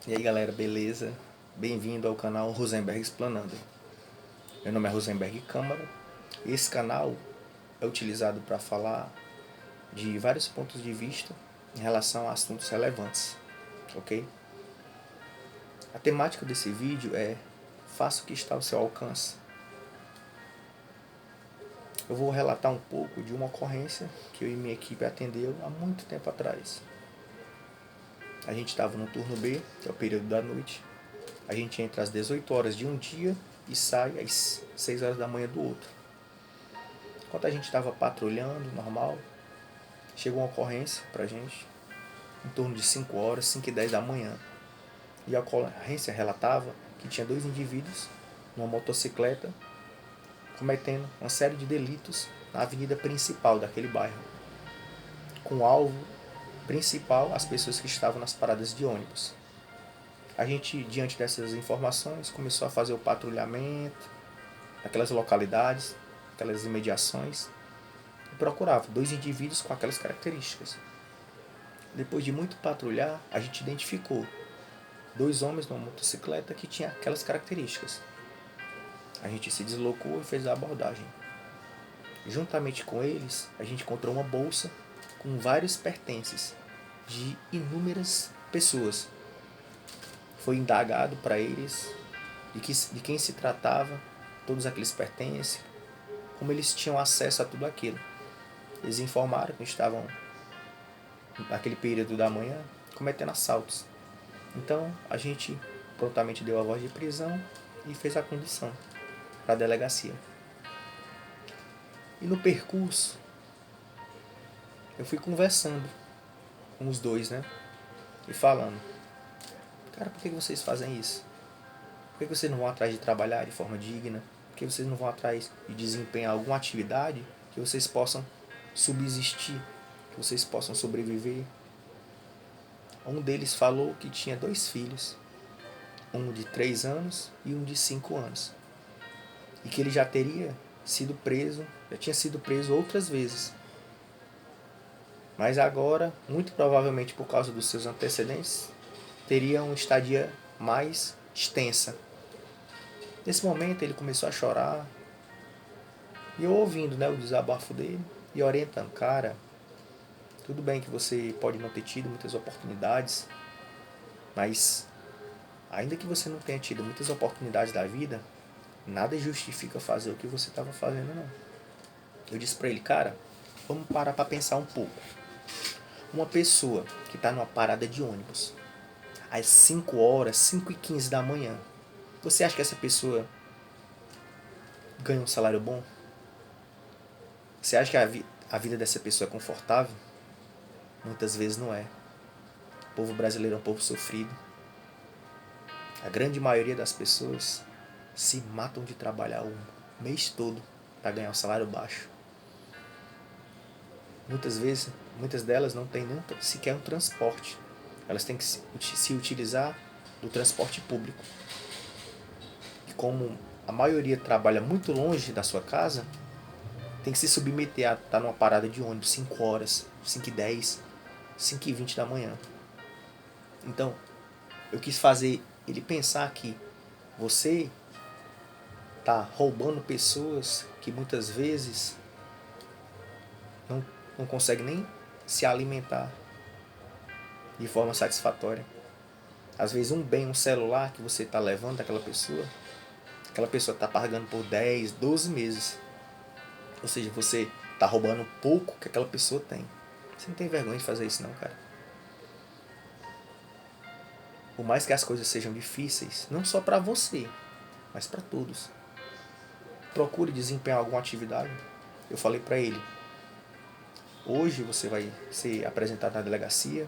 E aí galera, beleza? Bem-vindo ao canal Rosenberg Explanando. Meu nome é Rosenberg Câmara e esse canal é utilizado para falar de vários pontos de vista em relação a assuntos relevantes, ok? A temática desse vídeo é faça o que está ao seu alcance. Eu vou relatar um pouco de uma ocorrência que eu e minha equipe atendeu há muito tempo atrás. A gente estava no turno B, que é o período da noite. A gente entra às 18 horas de um dia e sai às 6 horas da manhã do outro. Enquanto a gente estava patrulhando, normal, chegou uma ocorrência pra gente, em torno de 5 horas, 5 e 10 da manhã. E a ocorrência relatava que tinha dois indivíduos numa motocicleta cometendo uma série de delitos na avenida principal daquele bairro, com alvo principal as pessoas que estavam nas paradas de ônibus. A gente, diante dessas informações, começou a fazer o patrulhamento naquelas localidades, aquelas imediações, e procurava dois indivíduos com aquelas características. Depois de muito patrulhar, a gente identificou dois homens numa motocicleta que tinham aquelas características. A gente se deslocou e fez a abordagem. Juntamente com eles, a gente encontrou uma bolsa com vários pertences de inúmeras pessoas. Foi indagado para eles de quem se tratava, todos aqueles pertences, como eles tinham acesso a tudo aquilo. Eles informaram que estavam, naquele período da manhã, cometendo assaltos. Então, a gente prontamente deu a voz de prisão e fez a condução para a delegacia. E no percurso, eu fui conversando com os dois, né? E falando, cara, por que vocês fazem isso? Por que vocês não vão atrás de trabalhar de forma digna? Por que vocês não vão atrás de desempenhar alguma atividade que vocês possam subsistir, que vocês possam sobreviver? Um deles falou que tinha dois filhos, um de 3 anos e um de 5 anos. E que ele já tinha sido preso outras vezes. Mas agora, muito provavelmente por causa dos seus antecedentes, teria uma estadia mais extensa. Nesse momento ele começou a chorar, e eu ouvindo, né, o desabafo dele e orientando, cara, tudo bem que você pode não ter tido muitas oportunidades, mas ainda que você não tenha tido muitas oportunidades da vida, nada justifica fazer o que você estava fazendo, não. Eu disse pra ele, cara, vamos parar pra pensar um pouco. Uma pessoa que está numa parada de ônibus às 5 horas, 5 e 15 da manhã, você acha que essa pessoa ganha um salário bom? Você acha que a vida dessa pessoa é confortável? Muitas vezes não é. O povo brasileiro é um povo sofrido. A grande maioria das pessoas se matam de trabalhar o mês todo para ganhar um salário baixo. Muitas delas não têm nem sequer um transporte. Elas têm que se utilizar do transporte público. E como a maioria trabalha muito longe da sua casa, tem que se submeter a estar numa parada de ônibus 5 horas, 5 e 10, 5 e 20 da manhã. Então, eu quis fazer ele pensar que você está roubando pessoas que muitas vezes não conseguem nem se alimentar de forma satisfatória. Às vezes um celular que você está levando daquela pessoa, aquela pessoa está pagando por 10, 12 meses. Ou seja, você está roubando pouco que aquela pessoa tem. Você não tem vergonha de fazer isso não, cara. Por mais que as coisas sejam difíceis, não só para você, mas para todos. Procure desempenhar alguma atividade. Eu falei para ele, hoje você vai ser apresentado na delegacia,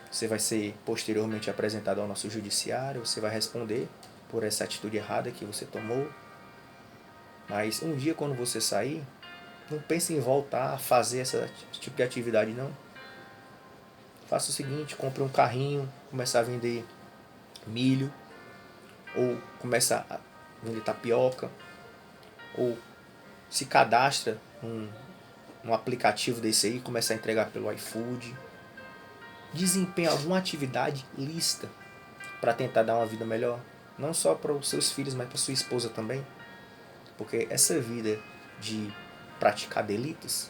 você vai ser posteriormente apresentado ao nosso judiciário, você vai responder por essa atitude errada que você tomou. Mas um dia quando você sair, não pense em voltar a fazer esse tipo de atividade não. Faça o seguinte, compre um carrinho, comece a vender milho, ou comece a vender tapioca, ou se cadastra num aplicativo desse aí, comece a entregar pelo iFood. desempenha alguma atividade lícita para tentar dar uma vida melhor, não só para os seus filhos, mas para sua esposa também, porque essa vida de praticar delitos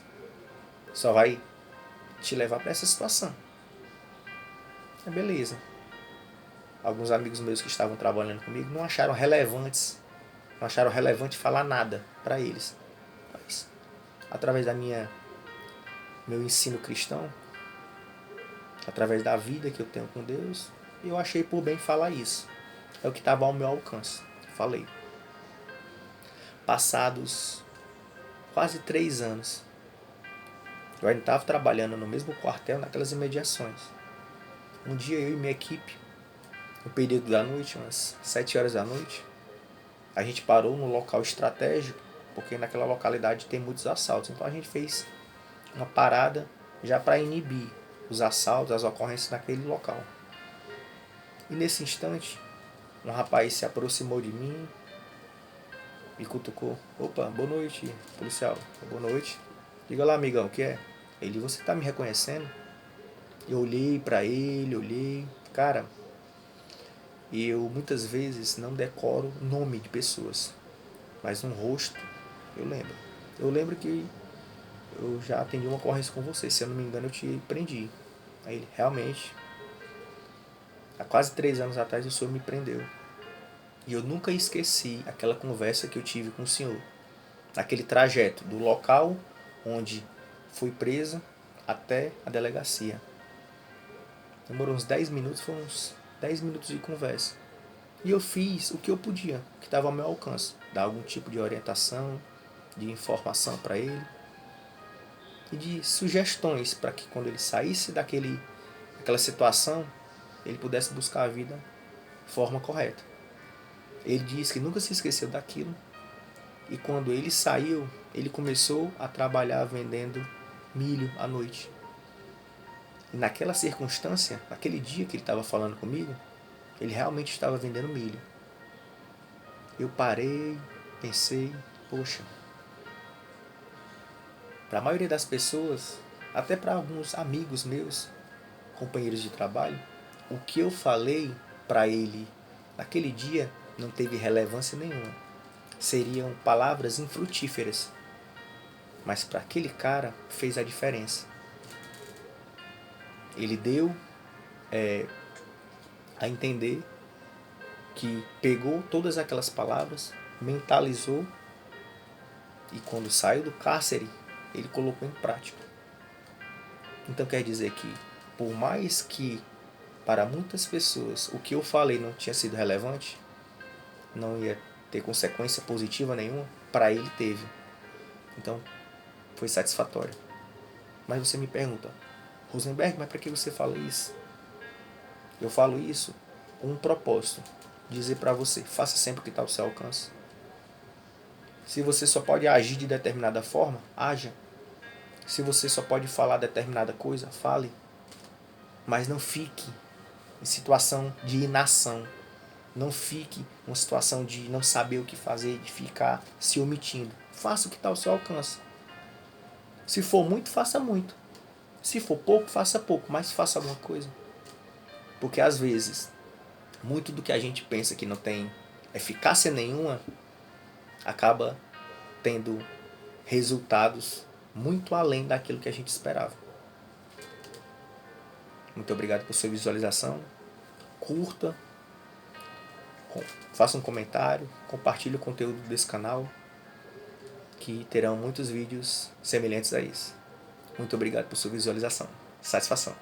só vai te levar para essa situação. Beleza. Alguns amigos meus que estavam trabalhando comigo não acharam relevante falar nada para eles. Mas, através da meu ensino cristão, através da vida que eu tenho com Deus, eu achei por bem falar isso. É o que estava ao meu alcance. Falei. Passados quase 3 anos, eu ainda estava trabalhando no mesmo quartel, naquelas imediações. Um dia eu e minha equipe, no período da noite, umas 7 horas da noite, a gente parou num local estratégico, porque naquela localidade tem muitos assaltos. Então a gente fez uma parada já para inibir os assaltos, as ocorrências naquele local. E nesse instante, um rapaz se aproximou de mim, me cutucou. Opa, boa noite, policial. Boa noite. Diga lá, amigão, o que é? Ele, você tá me reconhecendo? Eu olhei pra ele, olhei. Cara, eu muitas vezes não decoro nome de pessoas, mas um rosto eu lembro. Eu lembro que eu já atendi uma ocorrência com você, se eu não me engano eu te prendi. Aí ele, realmente, há quase 3 anos atrás o senhor me prendeu. E eu nunca esqueci aquela conversa que eu tive com o senhor. Naquele trajeto do local onde fui preso até a delegacia. Demorou uns 10 minutos, foram uns 10 minutos de conversa. E eu fiz o que eu podia, o que estava ao meu alcance. Dar algum tipo de orientação, de informação para ele. E de sugestões para que quando ele saísse daquela situação, ele pudesse buscar a vida de forma correta. Ele disse que nunca se esqueceu daquilo. E quando ele saiu, ele começou a trabalhar vendendo milho à noite. E naquela circunstância, naquele dia que ele estava falando comigo, ele realmente estava vendendo milho. Eu parei, pensei, poxa, para a maioria das pessoas, até para alguns amigos meus, companheiros de trabalho, o que eu falei para ele naquele dia não teve relevância nenhuma. Seriam palavras infrutíferas. Mas para aquele cara fez a diferença. Ele deu a entender que pegou todas aquelas palavras, mentalizou e quando saiu do cárcere, ele colocou em prática. Então quer dizer que, por mais que para muitas pessoas o que eu falei não tinha sido relevante, não ia ter consequência positiva nenhuma, para ele teve. Então foi satisfatório. Mas você me pergunta, Rosenberg, mas para que você fala isso? Eu falo isso com um propósito. Dizer para você, faça sempre o que está ao seu alcance. Se você só pode agir de determinada forma, haja. Se você só pode falar determinada coisa, fale. Mas não fique em situação de inação. Não fique em uma situação de não saber o que fazer, de ficar se omitindo. Faça o que está ao seu alcance. Se for muito, faça muito. Se for pouco, faça pouco, mas faça alguma coisa. Porque às vezes, muito do que a gente pensa que não tem eficácia nenhuma, acaba tendo resultados muito além daquilo que a gente esperava. Muito obrigado por sua visualização. Curta, faça um comentário, compartilhe o conteúdo desse canal, que terão muitos vídeos semelhantes a isso. Muito obrigado por sua visualização. Satisfação.